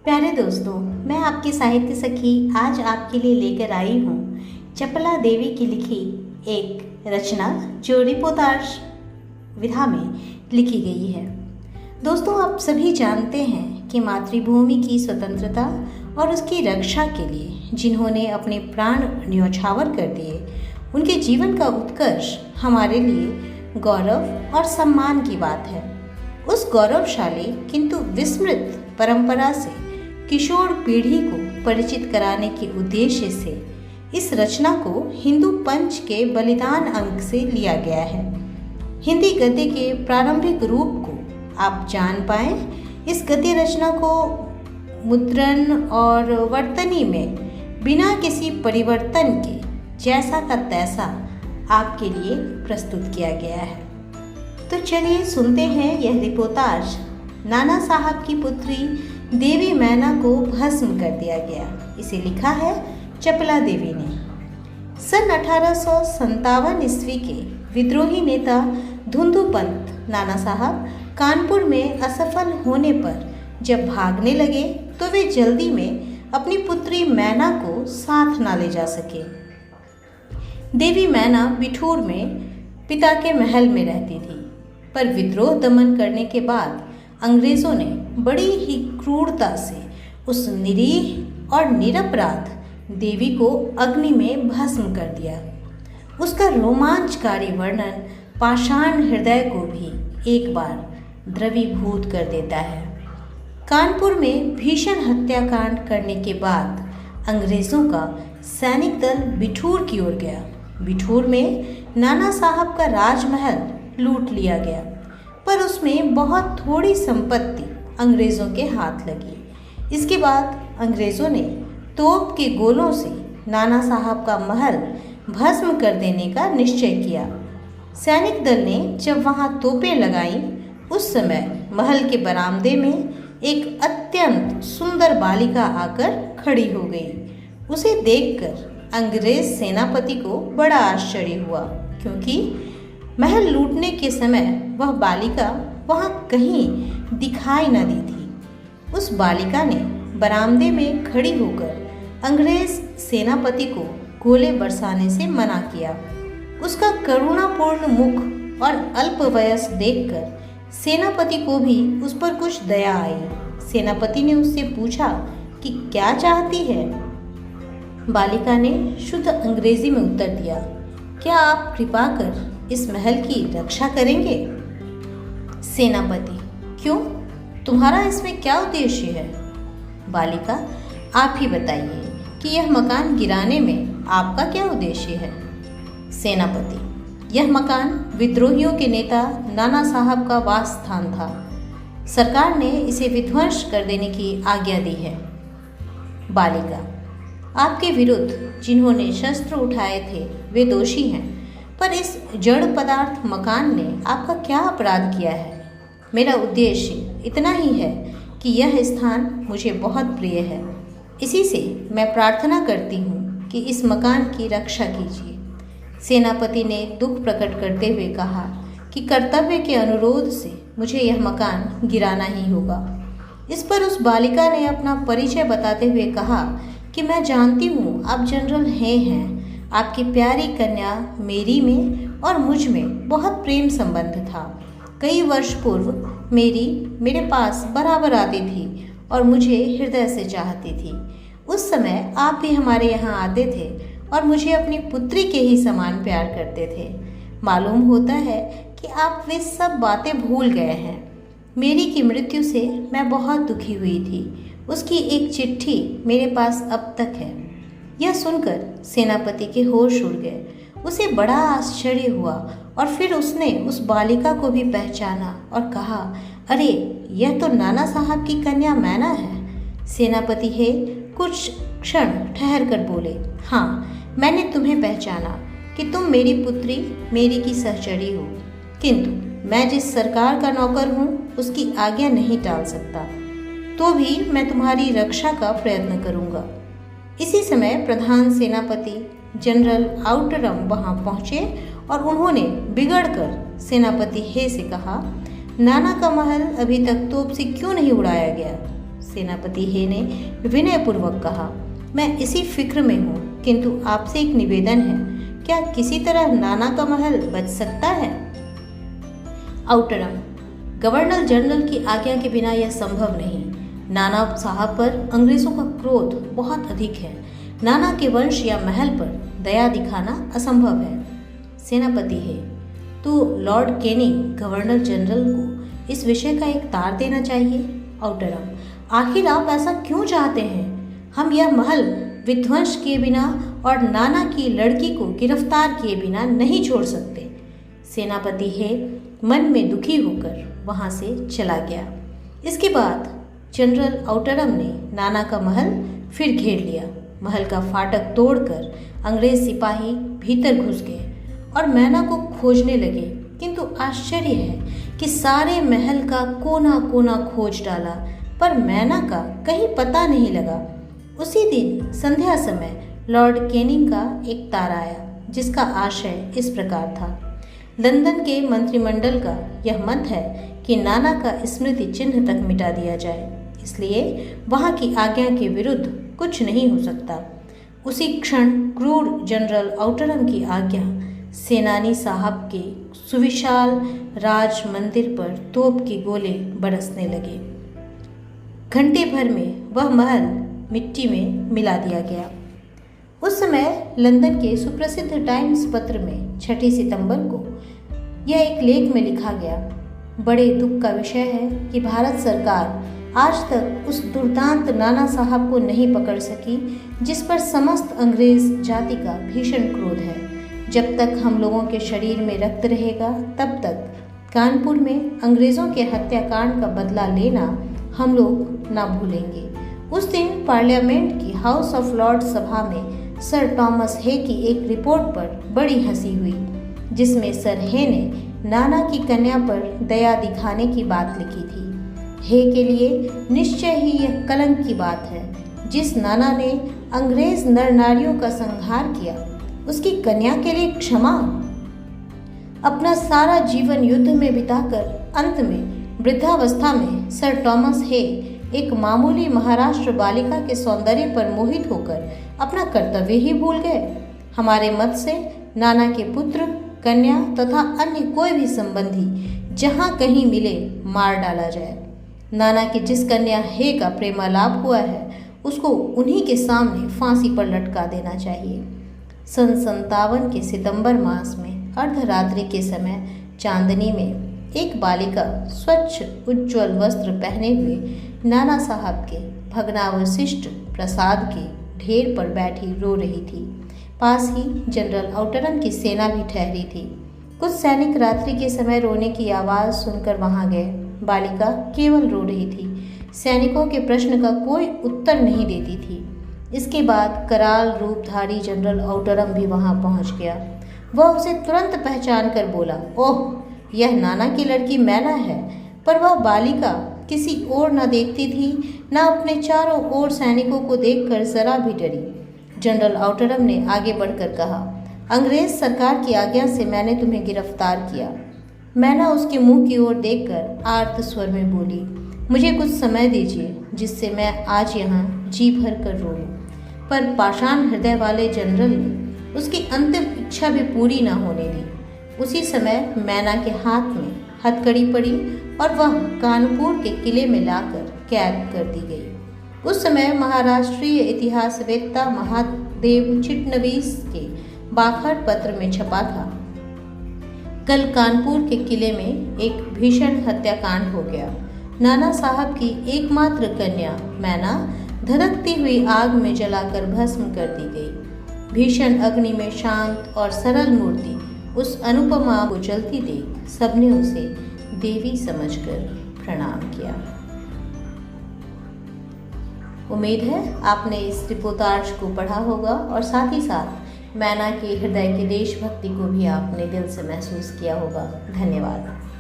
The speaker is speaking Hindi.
प्यारे दोस्तों, मैं आपकी साहित्य सखी आज आपके लिए लेकर आई हूँ चपला देवी की लिखी एक रचना जो रिपोर्टाज विधा में लिखी गई है। दोस्तों, आप सभी जानते हैं कि मातृभूमि की स्वतंत्रता और उसकी रक्षा के लिए जिन्होंने अपने प्राण न्यौछावर कर दिए, उनके जीवन का उत्कर्ष हमारे लिए गौरव और सम्मान की बात है। उस गौरवशाली किंतु विस्मृत परंपरा से किशोर पीढ़ी को परिचित कराने के उद्देश्य से इस रचना को हिंदू पंच के बलिदान अंक से लिया गया है। हिंदी गद्य के प्रारंभिक रूप को आप जान पाएं, इस गद्य रचना को मुद्रण और वर्तनी में बिना किसी परिवर्तन के जैसा का तैसा आपके लिए प्रस्तुत किया गया है। तो चलिए सुनते हैं यह रिपोर्टाज। नाना साहब की पुत्री देवी मैना को भस्म कर दिया गया। इसे लिखा है चपला देवी ने। सन 1857 ईस्वी के विद्रोही नेता धुंधुपंत नाना साहब कानपुर में असफल होने पर जब भागने लगे तो वे जल्दी में अपनी पुत्री मैना को साथ ना ले जा सके। देवी मैना बिठूर में पिता के महल में रहती थी, पर विद्रोह दमन करने के बाद अंग्रेज़ों ने बड़ी ही क्रूरता से उस निरीह और निरपराध देवी को अग्नि में भस्म कर दिया। उसका रोमांचकारी वर्णन पाषाण हृदय को भी एक बार द्रवीभूत कर देता है। कानपुर में भीषण हत्याकांड करने के बाद अंग्रेज़ों का सैनिक दल बिठूर की ओर गया। बिठूर में नाना साहब का राजमहल लूट लिया गया, पर उसमें बहुत थोड़ी संपत्ति अंग्रेज़ों के हाथ लगी। इसके बाद अंग्रेज़ों ने तोप के गोलों से नाना साहब का महल भस्म कर देने का निश्चय किया। सैनिक दल ने जब वहां तोपें लगाईं, उस समय महल के बरामदे में एक अत्यंत सुंदर बालिका आकर खड़ी हो गई। उसे देखकर अंग्रेज सेनापति को बड़ा आश्चर्य हुआ, क्योंकि महल लूटने के समय वह बालिका वहां कहीं दिखाई न दी थी। उस बालिका ने बरामदे में खड़ी होकर अंग्रेज सेनापति को गोले बरसाने से मना किया। उसका करुणापूर्ण मुख और अल्प वयस देखकर सेनापति को भी उस पर कुछ दया आई। सेनापति ने उससे पूछा कि क्या चाहती है। बालिका ने शुद्ध अंग्रेजी में उत्तर दिया, क्या आप कृपा कर इस महल की रक्षा करेंगे? सेनापति, क्यों, तुम्हारा इसमें क्या उद्देश्य है? बालिका, आप ही बताइए कि यह मकान गिराने में आपका क्या उद्देश्य है? सेनापति, यह मकान विद्रोहियों के नेता नाना साहब का वास स्थान था। सरकार ने इसे विध्वंस कर देने की आज्ञा दी है। बालिका, आपके विरुद्ध जिन्होंने शस्त्र उठाए थे वे दोषी हैं, पर इस जड़ पदार्थ मकान ने आपका क्या अपराध किया है? मेरा उद्देश्य इतना ही है कि यह स्थान मुझे बहुत प्रिय है। इसी से मैं प्रार्थना करती हूँ कि इस मकान की रक्षा कीजिए। सेनापति ने दुख प्रकट करते हुए कहा कि कर्तव्य के अनुरोध से मुझे यह मकान गिराना ही होगा। इस पर उस बालिका ने अपना परिचय बताते हुए कहा कि मैं जानती हूँ आप जनरल हैं। आपकी प्यारी कन्या मेरी में और मुझ में बहुत प्रेम संबंध था। कई वर्ष पूर्व मेरे पास बराबर आती थी और मुझे हृदय से चाहती थी। उस समय आप भी हमारे यहाँ आते थे और मुझे अपनी पुत्री के ही समान प्यार करते थे। मालूम होता है कि आप वे सब बातें भूल गए हैं। मेरी की मृत्यु से मैं बहुत दुखी हुई थी। उसकी एक चिट्ठी मेरे पास अब तक है। यह सुनकर सेनापति के होश उड़ गए। उसे बड़ा आश्चर्य हुआ और फिर उसने उस बालिका को भी पहचाना और कहा, अरे यह तो नाना साहब की कन्या मैना है। सेनापति हे कुछ क्षण ठहर कर बोले, हाँ, मैंने तुम्हें पहचाना कि तुम मेरी पुत्री मेरी की सहचरी हो, किंतु मैं जिस सरकार का नौकर हूँ उसकी आज्ञा नहीं टाल सकता, तो भी मैं तुम्हारी रक्षा का प्रयत्न करूँगा। इसी समय प्रधान सेनापति जनरल आउटरम वहां पहुंचे और उन्होंने बिगड़कर सेनापति हे से कहा, नाना का महल अभी तक तोप से क्यों नहीं उड़ाया गया? सेनापति हे ने विनयपूर्वक कहा। मैं इसी फिक्र में हूँ, किंतु आपसे एक निवेदन है, क्या किसी तरह नाना का महल बच सकता है? आउटरम, गवर्नर जनरल की आज्ञा के बिना यह संभव नहीं। नाना साहब पर अंग्रेजों का क्रोध बहुत अधिक है। नाना के वंश या महल पर दया दिखाना असंभव है। सेनापति है, तो लॉर्ड कैनिंग गवर्नर जनरल को इस विषय का एक तार देना चाहिए। आउटरम, आखिर आप ऐसा क्यों चाहते हैं? हम यह महल विध्वंस किए बिना और नाना की लड़की को गिरफ्तार किए बिना नहीं छोड़ सकते। सेनापति है मन में दुखी होकर वहां से चला गया। इसके बाद जनरल आउटरम ने नाना का महल फिर घेर लिया। महल का फाटक तोड़कर अंग्रेज सिपाही भीतर घुस गए और मैना को खोजने लगे, किंतु आश्चर्य है कि सारे महल का कोना कोना खोज डाला, पर मैना का कहीं पता नहीं लगा। उसी दिन संध्या समय लॉर्ड कैनिंग का एक तार आया, जिसका आशय इस प्रकार था। लंदन के मंत्रिमंडल का यह मत है कि नाना का स्मृति चिन्ह तक मिटा दिया जाए, इसलिए वहां की आज्ञा के विरुद्ध कुछ नहीं हो सकता। उसी क्षण क्रूर जनरल आउटरम की आज्ञा सेनानी साहब के सुविशाल राज मंदिर पर तोप के गोले बरसने लगे। घंटे भर में वह महल मिट्टी में मिला दिया गया। उस समय लंदन के सुप्रसिद्ध टाइम्स पत्र में 6 सितंबर को यह एक लेख में लिखा गया, बड़े दुख का विषय है कि भारत सरकार आज तक उस दुर्दांत नाना साहब को नहीं पकड़ सकी, जिस पर समस्त अंग्रेज जाति का भीषण क्रोध है। जब तक हम लोगों के शरीर में रक्त रहेगा, तब तक कानपुर में अंग्रेज़ों के हत्याकांड का बदला लेना हम लोग ना भूलेंगे। उस दिन पार्लियामेंट की हाउस ऑफ लॉर्ड सभा में सर टॉमस हे की एक रिपोर्ट पर बड़ी हंसी हुई, जिसमें सर हे ने नाना की कन्या पर दया दिखाने की बात लिखी थी। हे के लिए निश्चय ही यह कलंक की बात है, जिस नाना ने अंग्रेज नर नारियों का संहार किया, उसकी कन्या के लिए क्षमा। अपना सारा जीवन युद्ध में बिताकर अंत में वृद्धावस्था में सर टॉमस हे एक मामूली महाराष्ट्र बालिका के सौंदर्य पर मोहित होकर अपना कर्तव्य ही भूल गए। हमारे मत से नाना के पुत्र, कन्या तथा अन्य कोई भी संबंधी जहाँ कहीं मिले मार डाला जाए। नाना की जिस कन्या हे का प्रेमालाप हुआ है, उसको उन्हीं के सामने फांसी पर लटका देना चाहिए। सन 57 के सितंबर मास में अर्धरात्रि के समय चांदनी में एक बालिका स्वच्छ उज्ज्वल वस्त्र पहने हुए नाना साहब के भग्नावशिष्ट प्रसाद के ढेर पर बैठी रो रही थी। पास ही जनरल आउटरम की सेना भी ठहरी थी। कुछ सैनिक रात्रि के समय रोने की आवाज़ सुनकर वहां गए। बालिका केवल रो रही थी, सैनिकों के प्रश्न का कोई उत्तर नहीं देती थी। इसके बाद कराल रूपधारी जनरल आउटरम भी वहां पहुंच गया। वह उसे तुरंत पहचान कर बोला, ओह, यह नाना की लड़की मैना है। पर वह बालिका किसी ओर न देखती थी, न अपने चारों ओर सैनिकों को देखकर जरा भी डरी। जनरल आउटरम ने आगे बढ़कर कहा, अंग्रेज सरकार की आज्ञा से मैंने तुम्हें गिरफ्तार किया। मैना उसके मुंह की ओर देखकर आर्त स्वर में बोली, मुझे कुछ समय दीजिए, जिससे मैं आज यहाँ जी भर कर रो लूं। पर पाषाण हृदय वाले जनरल ने उसकी अंतिम इच्छा भी पूरी न होने दी। उसी समय मैना के हाथ में हथकड़ी पड़ी और वह कानपुर के किले में लाकर कैद कर दी गई। उस समय महाराष्ट्रीय इतिहासवेत्ता महादेव चिटनवीस के बाखर पत्र में छपा था, कल कानपुर के किले में एक भीषण हत्याकांड हो गया। नाना साहब की एकमात्र कन्या मैना धधकती हुई आग में जलाकर भस्म कर दी गई। भीषण अग्नि में शांत और सरल मूर्ति उस अनुपमा को जलती देख सबने उसे देवी समझकर प्रणाम किया। उम्मीद है आपने इस रिपोर्टाज को पढ़ा होगा और साथ ही साथ मैना के हृदय के देशभक्ति को भी आपने दिल से महसूस किया होगा। धन्यवाद।